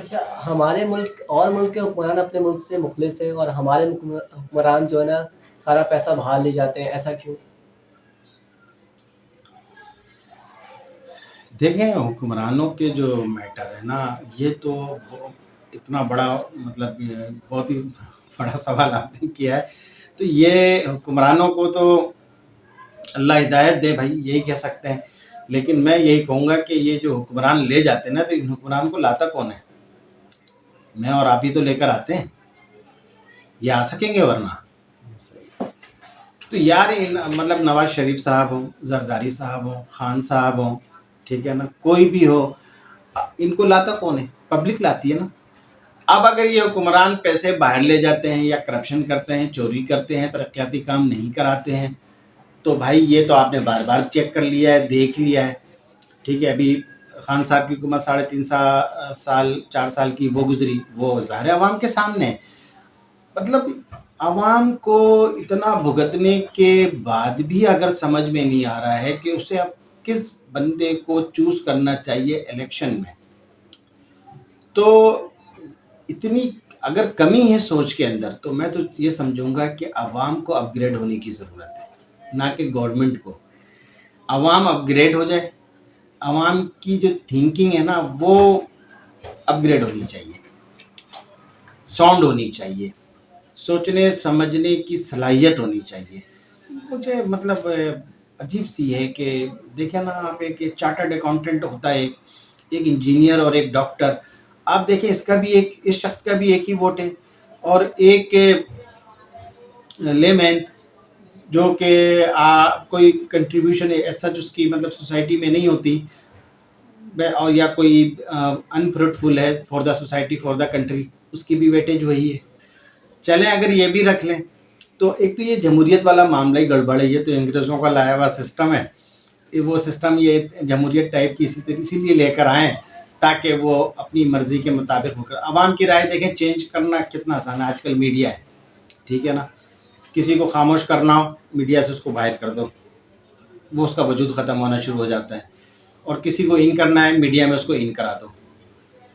اچھا، ہمارے ملک اور ملک کے حکمران اپنے ملک سے مخلص ہیں اور ہمارے حکمران جو ہے نا سارا پیسہ باہر لے جاتے ہیں، ایسا کیوں؟ دیکھیں حکمرانوں کے جو میٹر ہے نا، یہ تو اتنا بڑا مطلب بہت ہی بڑا سوال آپ نے کیا ہے. تو یہ حکمرانوں کو تو اللہ ہدایت دے بھائی، یہی کہہ سکتے ہیں. لیکن میں یہی کہوں گا کہ یہ جو حکمران لے جاتے ہیں نا، تو ان حکمران کو لاتا کون ہے؟ میں اور آپ ہی تو لے کر آتے ہیں. یہ آ سکیں گے ورنہ؟ تو یار مطلب نواز شریف صاحب ہوں، زرداری صاحب ہوں، خان صاحب ہوں، ٹھیک ہے نا، کوئی بھی ہو، ان کو لاتا کون ہے؟ پبلک لاتی ہے نا. اب اگر یہ حکمران پیسے باہر لے جاتے ہیں یا کرپشن کرتے ہیں، چوری کرتے ہیں، ترقیاتی کام نہیں کراتے ہیں، تو بھائی یہ تو آپ نے بار بار چیک کر لیا ہے، دیکھ لیا ہے. ٹھیک ہے، ابھی خان صاحب کی حکومت 3.5 سال 4 سال کی وہ گزری، وہ ظاہر عوام کے سامنے ہے. مطلب عوام کو اتنا بھگتنے کے بعد بھی اگر سمجھ میں نہیں آ رہا ہے کہ اسے اب کس بندے کو چوز کرنا چاہیے الیکشن میں، تو اتنی اگر کمی ہے سوچ کے اندر، تو میں تو یہ سمجھوں گا کہ عوام کو اپ گریڈ ہونے کی ضرورت ہے، نہ کہ گورنمنٹ کو. عوام اپ گریڈ ہو جائے، عوام کی جو تھنکنگ ہے نا وہ اپ گریڈ ہونی چاہیے، ساؤنڈ ہونی چاہیے، سوچنے سمجھنے کی صلاحیت ہونی چاہیے. مجھے مطلب عجیب سی ہے کہ دیکھیں نا آپ، ایک چارٹرڈ اکاؤنٹنٹ ہوتا ہے، ایک انجینئر اور ایک ڈاکٹر. آپ دیکھیں اس شخص کا بھی ایک ہی ووٹ ہے، اور ایک لے مین جو کہ کوئی کنٹریبیوشن ایسا اس کی مطلب سوسائٹی میں نہیں ہوتی، اور یا کوئی انفروٹفل ہے for the society, for the country, اس کی بھی ویٹیج وہی ہے. چلیں اگر یہ بھی رکھ لیں تو ایک تو یہ جمہوریت والا معاملہ ہی گڑبڑ ہے. یہ تو انگریزوں کا لایا ہوا سسٹم ہے. وہ سسٹم یہ جمہوریت ٹائپ کی اسی لیے لے کر آئیں تاکہ وہ اپنی مرضی کے مطابق ہو کر عوام کی رائے دیکھیں. چینج کرنا کتنا آسان ہے، آج کل میڈیا ہے، ٹھیک ہے نا. کسی کو خاموش کرنا ہو، میڈیا سے اس کو باہر کر دو، وہ اس کا وجود ختم ہونا شروع ہو جاتا ہے. اور کسی کو ان کرنا ہے، میڈیا میں اس کو ان کرا دو.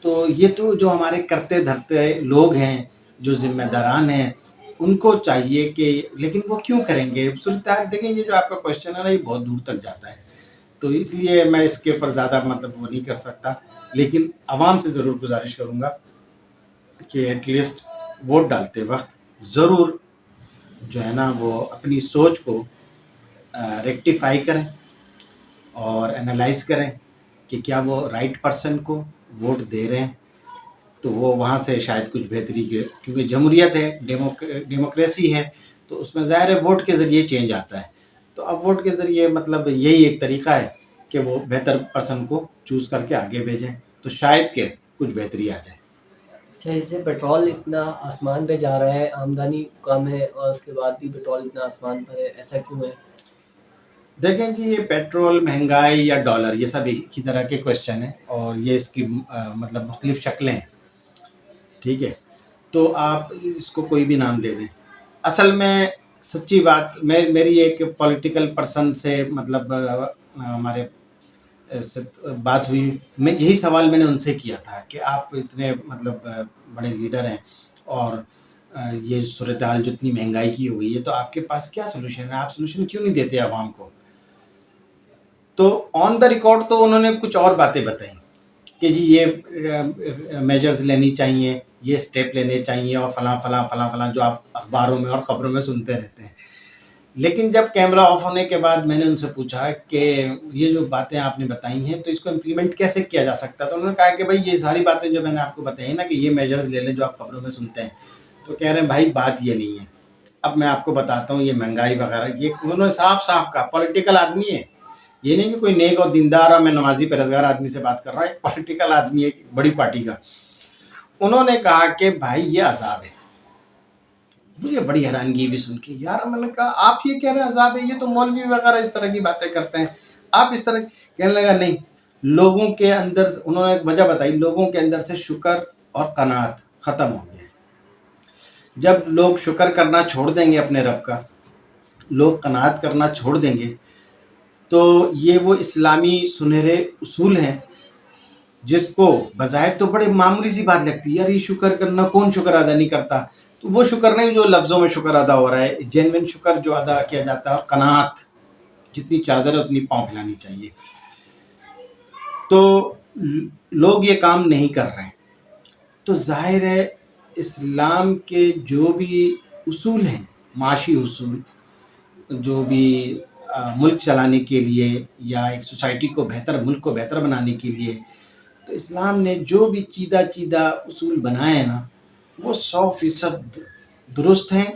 تو یہ تو جو ہمارے کرتے دھرتے لوگ ہیں، جو ذمہ داران ہیں، ان کو چاہیے کہ، لیکن وہ کیوں کریں گے؟ صورتحال دیکھیں، یہ جو آپ کا کوشچن ہے نا، یہ بہت دور تک جاتا ہے. تو اس لیے میں اس کے اوپر زیادہ مطلب وہ نہیں کر سکتا. لیکن عوام سے ضرور گزارش کروں گا کہ ایٹ لیسٹ ووٹ ڈالتے وقت ضرور جو ہے نا وہ اپنی سوچ کو ریکٹیفائی کریں اور انالائز کریں کہ کیا وہ رائٹ پرسن کو ووٹ دے رہے ہیں. تو وہ وہاں سے شاید کچھ بہتری کے، کیونکہ جمہوریت ہے، ڈیموکریسی ہے، تو اس میں ظاہر ہے ووٹ کے ذریعے چینج آتا ہے. تو اب ووٹ کے ذریعے مطلب یہی ایک طریقہ ہے کہ وہ بہتر پرسن کو چوز کر کے آگے بھیجیں، تو شاید کہ کچھ بہتری آ جائے. اچھا، جیسے پیٹرول اتنا آسمان پہ جا رہا ہے، آمدنی کم ہے اور اس کے بعد بھی پیٹرول اتنا آسمان پر ہے، ایسا کیوں ہے؟ دیکھیں جی، یہ پیٹرول، مہنگائی یا ڈالر، یہ سب ایک ہی طرح کے کوشچن ہیں، اور یہ اس کی مطلب مختلف شکلیں ہیں. ٹھیک ہے، تو آپ اس کو کوئی بھی نام دے دیں. اصل میں سچی بات، میری ایک پولیٹیکل پرسن سے مطلب ہمارے بات ہوئی. میں یہی سوال میں نے ان سے کیا تھا کہ آپ اتنے مطلب بڑے لیڈر ہیں، اور یہ صورتحال جو اتنی مہنگائی کی ہوئی ہے، تو آپ کے پاس کیا سولوشن ہے؟ آپ سولوشن کیوں نہیں دیتے عوام کو؟ تو آن دا ریکارڈ تو انہوں نے کچھ اور باتیں بتائیں کہ جی یہ میجرز لینی چاہیے، یہ سٹیپ لینے چاہیے، اور فلاں فلاں فلاں فلاں، جو آپ اخباروں میں اور خبروں میں سنتے رہتے ہیں. لیکن جب کیمرہ آف ہونے کے بعد میں نے ان سے پوچھا کہ یہ جو باتیں آپ نے بتائی ہیں تو اس کو امپلیمنٹ کیسے کیا جا سکتا ہے، تو انہوں نے کہا کہ بھائی یہ ساری باتیں جو میں نے آپ کو بتائی نا کہ یہ میجرز لے لیں جو آپ خبروں میں سنتے ہیں، تو کہہ رہے ہیں بھائی بات یہ نہیں ہے. اب میں آپ کو بتاتا ہوں، یہ مہنگائی وغیرہ، یہ انہوں نے صاف صاف کہا. پولیٹیکل آدمی ہے، یہ نہیں کہ کوئی نیک اور دیندار اور میں نمازی پرہیزگار آدمی سے بات کر رہا ہوں، ایک پولیٹیکل آدمی ہے، ایک بڑی پارٹی کا. انہوں نے کہا کہ بھائی یہ عذاب ہے. مجھے بڑی حیرانگی بھی سن کے، یار میں نے کہا آپ یہ کہہ رہے ہیں عذاب ہے؟ یہ تو مولوی وغیرہ اس طرح کی باتیں کرتے ہیں، آپ اس طرح. کہنے لگا نہیں، لوگوں کے اندر، انہوں نے ایک وجہ بتائی، لوگوں کے اندر سے شکر اور قناعت ختم ہو گیا. جب لوگ شکر کرنا چھوڑ دیں گے اپنے رب کا، لوگ قناعت کرنا چھوڑ دیں گے، تو یہ وہ اسلامی سنہرے اصول ہیں جس کو بظاہر تو بڑے معمولی سی بات لگتی ہے، یار یہ شکر کرنا کون شکر ادا نہیں کرتا، تو وہ شکر نہیں جو لفظوں میں شکر ادا ہو رہا ہے، جینوین شکر جو ادا کیا جاتا ہے، اور قناعت، جتنی چادر ہے اتنی پاؤں پھیلانی چاہیے. تو لوگ یہ کام نہیں کر رہے ہیں. تو ظاہر ہے اسلام کے جو بھی اصول ہیں، معاشی اصول، جو بھی ملک چلانے کے لیے یا ایک سوسائٹی کو بہتر، ملک کو بہتر بنانے کے لیے، تو اسلام نے جو بھی چیدہ اصول بنائے ہیں نا، وہ 100% درست ہیں،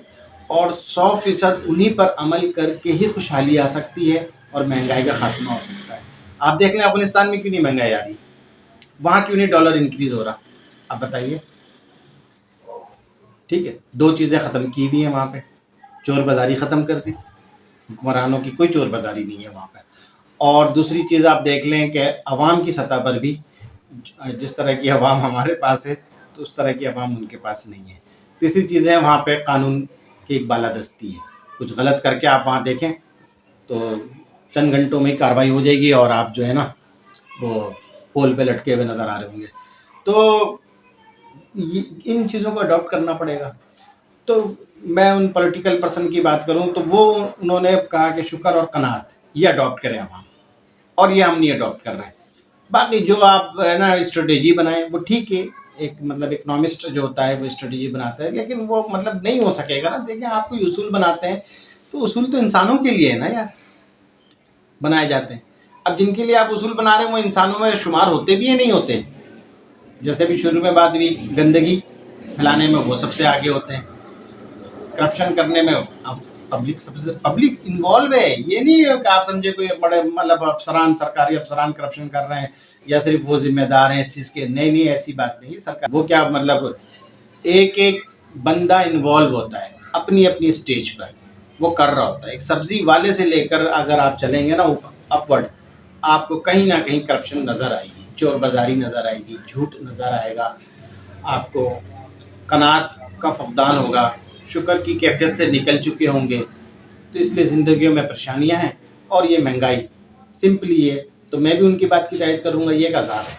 اور 100% انہی پر عمل کر کے ہی خوشحالی آ سکتی ہے اور مہنگائی کا خاتمہ ہو سکتا ہے. آپ دیکھ لیں افغانستان میں کیوں نہیں مہنگائی آ رہی، وہاں کیوں نہیں ڈالر انکریز ہو رہا، آپ بتائیے. ٹھیک ہے، 2 چیزیں ختم کی ہوئی ہیں وہاں پہ، چور بازاری ختم کر دی، حکمرانوں کی کوئی چور بازاری نہیں ہے وہاں پہ. اور دوسری چیز آپ دیکھ لیں کہ عوام کی سطح پر بھی جس طرح کی عوام ہمارے پاس ہے تو اس طرح کی عوام ان کے پاس نہیں ہے. تیسری چیز ہے وہاں پہ قانون کی ایک بالادستی ہے، کچھ غلط کر کے آپ وہاں دیکھیں تو چند گھنٹوں میں ہی کارروائی ہو جائے گی اور آپ جو ہے نا وہ پول پہ لٹکے ہوئے نظر آ رہے ہوں گے. تو ان چیزوں کو اڈاپٹ کرنا پڑے گا. تو میں ان پولیٹیکل پرسن کی بات کروں تو وہ انہوں نے کہا کہ شکر اور قناعت یہ اڈاپٹ کریں عوام، اور یہ ہم نہیں اڈاپٹ کر رہے ہیں. باقی جو آپ ہے نا اسٹریٹجی بنائیں وہ ٹھیک ہے، ایک مطلب اکنامسٹ جو ہوتا ہے وہ اسٹریٹجی بناتا ہے، لیکن وہ مطلب نہیں ہو سکے گا نا. دیکھیں آپ کوئی اصول بناتے ہیں تو اصول تو انسانوں کے لیے ہے نا یار، بنائے جاتے ہیں. اب جن کے لیے آپ اصول بنا رہے ہیں وہ انسانوں میں شمار ہوتے بھی ہیں نہیں ہوتے. جیسے بھی شروع میں بات ہوئی، گندگی پھیلانے میں وہ سب سے آگے ہوتے ہیں، کرپشن کرنے میں اب پبلک سب سے پبلک انوالو ہے. یہ نہیں ہے کہ آپ سمجھے کوئی بڑے مطلب افسران، سرکاری افسران کرپشن کر رہے ہیں یا صرف وہ ذمہ دار ہیں اس چیز کے. نہیں ایسی بات نہیں. سرکار وہ کیا مطلب ایک بندہ انوالو ہوتا ہے اپنی اسٹیج پر، وہ کر رہا ہوتا ہے. ایک سبزی والے سے لے کر اگر آپ چلیں گے نا اپورڈ، آپ کو کہیں نہ کہیں کرپشن نظر آئے گی، چور بازاری نظر آئے گی، جھوٹ نظر آئے گا، آپ کو قناعت کا فقدان ہوگا، شکر کی کیفیت سے نکل چکے ہوں گے. تو اس لیے زندگیوں میں پریشانیاں ہیں، اور یہ مہنگائی سمپلی ہے. تو میں بھی ان کی بات کی تائید کروں گا، یہ ایک عذاب ہے.